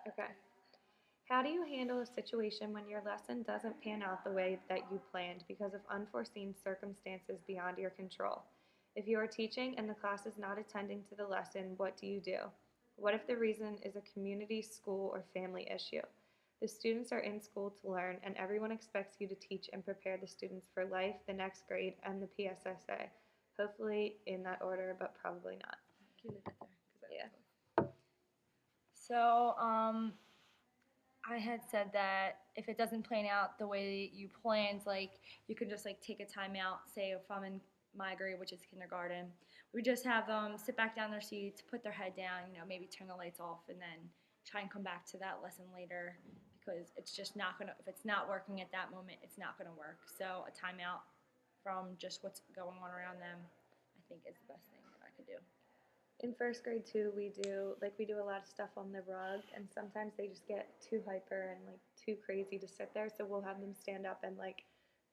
Okay. How do you handle a situation when your lesson doesn't pan out the way that you planned because of unforeseen circumstances beyond your control? If you are teaching and the class is not attending to the lesson, what do you do? What if the reason is a community, school, or family issue? The students are in school to learn, and everyone expects you to teach and prepare the students for life, the next grade, and the PSSA. Hopefully in that order, but probably not. Can you leave that there? 'Cause Yeah. So, I had said that if it doesn't plan out the way you planned, like you can just like take a time out. Say if I'm in my grade, which is kindergarten, we just have them sit back down in their seats, put their head down, maybe turn the lights off, and then try and come back to that lesson later because it's just not gonna. If it's not working at that moment, it's not gonna work. So a timeout from just what's going on around them, I think, is the best thing that I could do. In first grade too, we do a lot of stuff on the rug, and sometimes they just get too hyper and like too crazy to sit there. So we'll have them stand up and like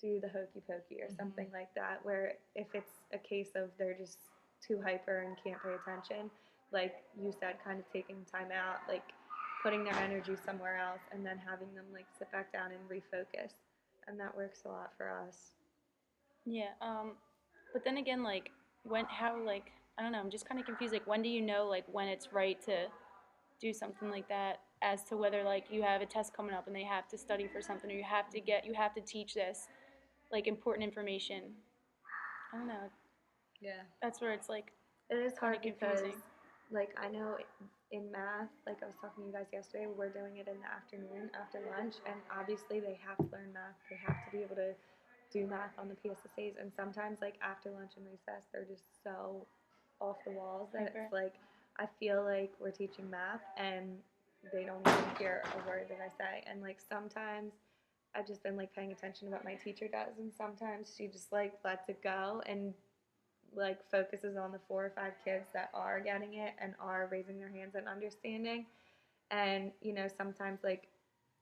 do the hokey pokey or something like that. Where if it's a case of they're just too hyper and can't pay attention, like you said, kind of taking time out, like putting their energy somewhere else, and then having them like sit back down and refocus, and that works a lot for us. Yeah. But then again, like I don't know. I'm just kind of confused. Like when do you know like when it's right to do something like that? As to whether like you have a test coming up and they have to study for something, or you have to teach this like important information. I don't know. Yeah. That's where it's like It is kind hard of because, confusing. like, I know in math, like I was talking to you guys yesterday, we're doing it in the afternoon after lunch, and obviously they have to learn math. They have to be able to do math on the PSSAs, and sometimes, like, after lunch and recess, they're just so off the walls that Hyper. it's like, I feel like we're teaching math, and they don't even hear a word that I say. And, like, sometimes I've just been, like, paying attention to what my teacher does, and sometimes she just, like, lets it go and like focuses on the 4 or 5 kids that are getting it and are raising their hands and understanding. And sometimes like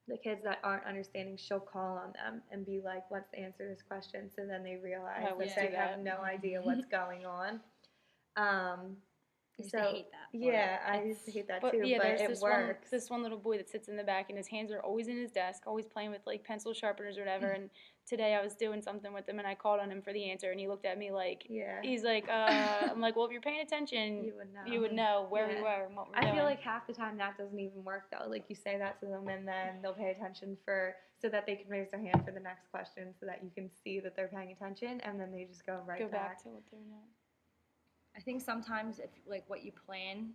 the kids that aren't understanding, she'll call on them and be like, "What's the answer to this question?" So then they realize I that always they do have that. no idea what's going on. Um, I used to so hate that. yeah, I used to hate that But too, yeah, but there's it works. this one little boy that sits in the back, and his hands are always in his desk, always playing with like pencil sharpeners or whatever. And today I was doing something with him, and I called on him for the answer, and he looked at me like, Yeah. he's like, I'm like, well, if you're paying attention, You would know. you would know where we Yeah. were and what we're I doing. feel like half the time that doesn't even work though. Like you say that to them and then they'll pay attention so that they can raise their hand for the next question so that you can see that they're paying attention and then they just go right go back. back to what they're doing. I think sometimes if like what you plan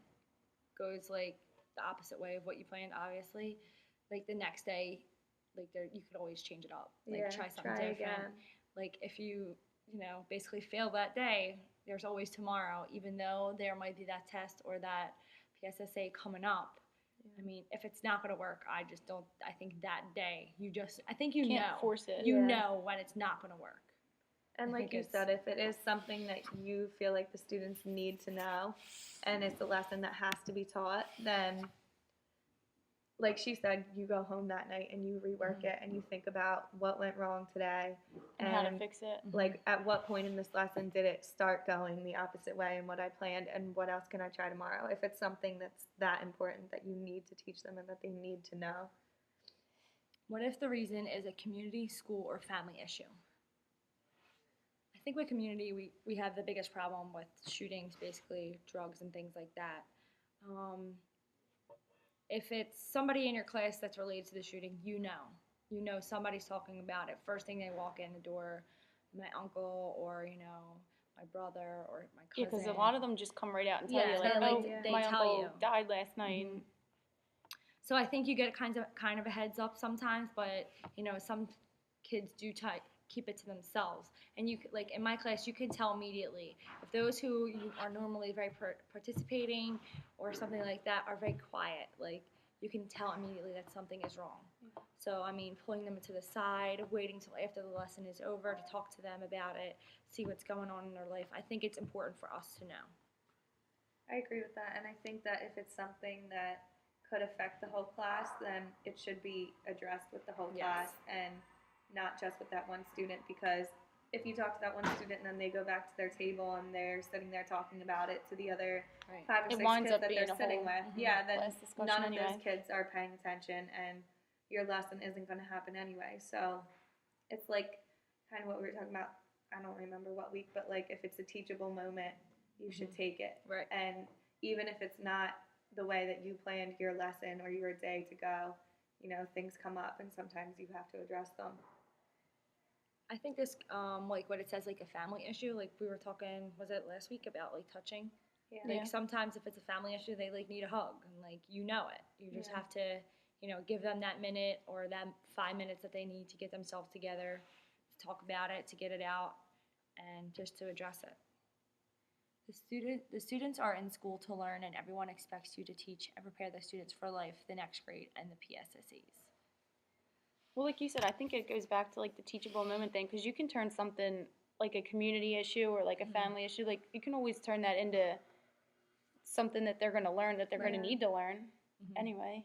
goes like the opposite way of what you planned, obviously, like the next day, like there you could always change it up, like Yeah, try something try different. again. Like if you basically fail that day, there's always tomorrow, even though there might be that test or that PSSA coming up. I mean, if it's not going to work, I just don't. I think that day I think you Can't know, force it. You Yeah. know when it's not going to work. And I like think you it's- said, if it is something that you feel like the students need to know and it's a lesson that has to be taught, then like she said, you go home that night and you rework it and you think about what went wrong today And how to fix it. like at what point in this lesson did it start going the opposite way and what I planned and what else can I try tomorrow if it's something that's that important that you need to teach them and that they need to know. What if the reason is a community, school, or family issue? I think with community, we have the biggest problem with shootings, basically drugs and things like that. Um, if it's somebody in your class that's related to the shooting, you know somebody's talking about it. First thing they walk in the door, my uncle or my brother or my cousin. Yeah, because a lot of them just come right out and tell Yeah, you like, they, like, oh, they my tell uncle you. died last night. Mhm. So I think you get kind of a heads up sometimes, but some kids do keep it to themselves. And like in my class, you can tell immediately if those who you are normally very participating or something like that are very quiet. Like you can tell immediately that something is wrong. So I mean, pulling them to the side, waiting till after the lesson is over to talk to them about it, see what's going on in their life. I think it's important for us to know. I agree with that, and I think that if it's something that could affect the whole class, then it should be addressed with the whole Yes. class and not just with that one student because if you talk to that one student and then they go back to their table and they're sitting there talking about it to the other Right. 5 or It 6 winds kids up that being they're a sitting whole with, yeah, then class discussion none of anyway. those kids are paying attention and your lesson isn't going to happen anyway. So it's like kind of what we were talking about. I don't remember what week, but like if it's a teachable moment, you should take it. Right. And even if it's not the way that you planned your lesson or your day to go, you know, things come up and sometimes you have to address them. I think this, like what it says, like a family issue. Like we were talking, was it last week about like touching? Yeah. Like Yeah. sometimes if it's a family issue, they like need a hug, and like you know it. You just Yeah. have to, you know, give them that minute or that 5 minutes that they need to get themselves together, to talk about it, to get it out, and just to address it. The students are in school to learn, and everyone expects you to teach and prepare the students for life, the next grade, and the PSSEs. Well, like you said, I think it goes back to like the teachable moment thing, because you can turn something like a community issue or like a family issue, like you can always turn that into something that they're going to learn, that they're going to Yeah. need to learn Mhm. anyway.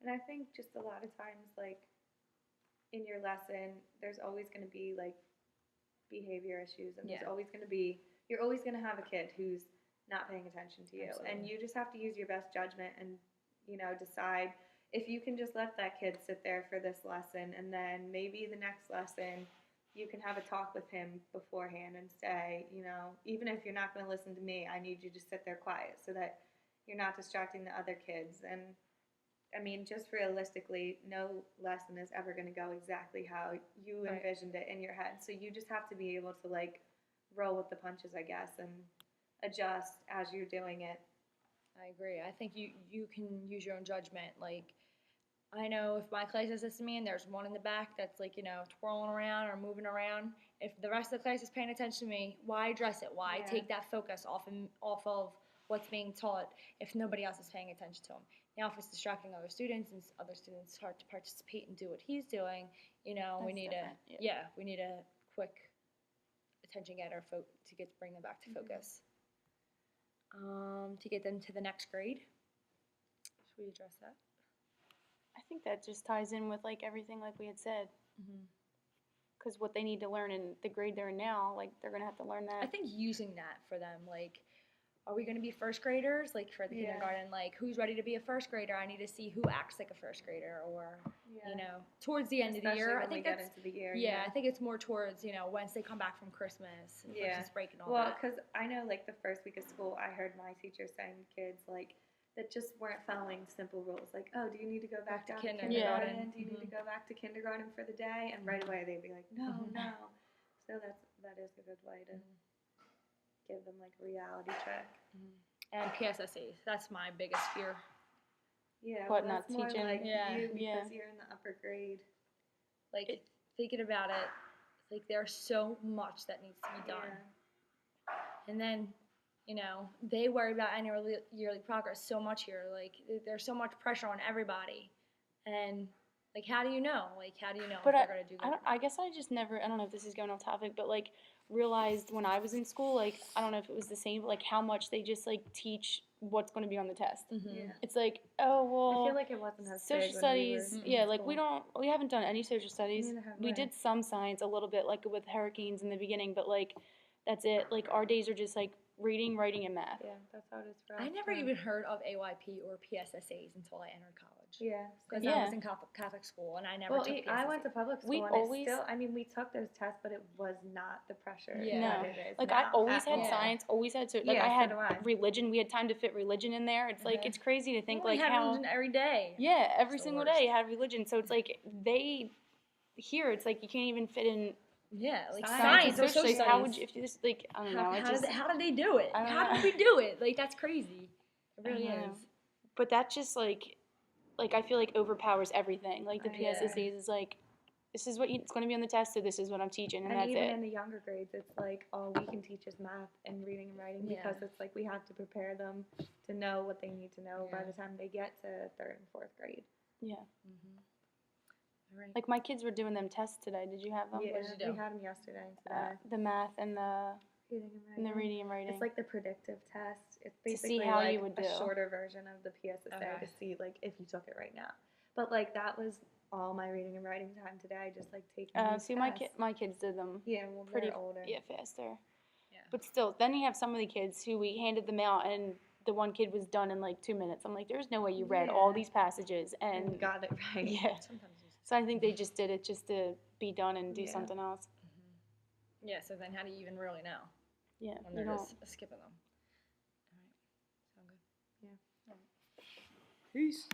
And I think just a lot of times, like in your lesson, there's always going to be like behavior issues, and there's Yeah. always going to be, you're always going to have a kid who's not paying attention to you. And Absolutely. you just have to use your best judgment and, you know, decide if you can just let that kid sit there for this lesson, and then maybe the next lesson you can have a talk with him beforehand and say, you know, even if you're not going to listen to me, I need you to sit there quiet so that you're not distracting the other kids. And I mean, just realistically, no lesson is ever going to go exactly how you Right. envisioned it in your head. So you just have to be able to like roll with the punches, I guess, and adjust as you're doing it. I agree. I think you can use your own judgment. Like, I know if my class is listening to me and there's one in the back that's like, you know, twirling around or moving around, if the rest of the class is paying attention to me, why address it? Why Yeah. take that focus off of what's being taught if nobody else is paying attention to him? Now, if it's distracting other students and other students start to participate and do what he's doing, you know, we That's need different, a yeah. we need a quick attention getter to bring them back to focus. To get them to the next grade. Should we address that? I think that just ties in with like everything like we had said, Mm-hmm. because what they need to learn in the grade they're in now, like they're going to have to learn that. I think using that for them, like, are we going to be first graders? Like for the Yeah. kindergarten, like who's ready to be a first grader? I need to see who acts like a first grader, or Yeah. you know, towards the end of the Especially year. I when think we get that's into the year. yeah. I think it's more towards, you know, once they come back from Christmas and Yeah. Christmas break and all Well, that. because I know, like, the first week of school, I heard my teacher saying to kids, like, that just weren't following simple rules. Like, oh, do you need to go back to down to kindergarten. kindergarten? Do you need to go back to kindergarten for the day? And right away they'd be like, no, Mhm. no. So that is a good way to give them, like, a reality check. And PSSEs. That's my biggest fear. Yeah, What, well, not that's more teaching? like Yeah. you because Yeah. you're in the upper grade. Like thinking about it, like there's so much that needs to be done. Yeah. And then, you know, they worry about annual yearly progress so much here. Like, there's so much pressure on everybody. And, like, how do you know? Like, how do you know But if they're going to do that? I guess I just never, I don't know if this is going off topic, but like realized when I was in school, like, I don't know if it was the same, but like how much they just like teach what's going to be on the test. Mm-hmm. Yeah. It's like, oh, well. I feel like it wasn't as social big when studies, we were yeah, in like school. we haven't done any social studies. Neither have We I. did some science a little bit, like with hurricanes in the beginning, but like that's it. Like our days are just like reading, writing, and math. Yeah, that's how it is for us. I never too. even heard of AYP or PSSAs until I entered college. Yeah. Because Yeah. I was in Catholic school and I never Well, took PSSAs. I went to public school We and always- it still, I mean, we took those tests, but it was not the pressure Yeah. that No. it is Like now I always at had all. science, always had so like Yeah, I so had do I. religion. We had time to fit religion in there. It's like Uh-huh. it's crazy to think Well, we like had how religion every day. yeah, every It's the single worst. day had religion. So it's like they here it's like you can't even fit in Yeah, like Science science and or social studies. studies. How would you if you just like I don't know? How did they do it? I don't How know. did we do it? Like, that's crazy. It I really know. is. But that just like I feel like overpowers everything. Like the I know. PSSAs is like this is what it's going to be on the test, so this is what I'm teaching, and And that's even it. in the younger grades, it's like all we can teach is math and reading and writing Yeah. because it's like we have to prepare them to know what they need to know by Yeah. the time they get to 3rd and 4th grade. Yeah. All right. Like my kids were doing them tests today. Did you have them? Yeah, what did you do? we had them yesterday and today. The math and the Reading reading and writing. It's like the predictive test. It's see basically how like you would a do. shorter version of the PSSA Okay. to see like if you took it right now. But like that was all my reading and writing time today. I just like taking these See, tests. my kids did them Yeah, well, pretty they're older. faster. Yeah. But still, then you have some of the kids who we handed them out, and the one kid was done in like 2 minutes. I'm like, there's no way you read all Yeah. these passages And and got it right. yeah. Sometimes you So I think they just did it just to be done and do Yeah. something else. Yeah, so then how do you even really know Yeah, when you they're don't. just skipping them? All right. Sound good? Yeah. All right. Peace.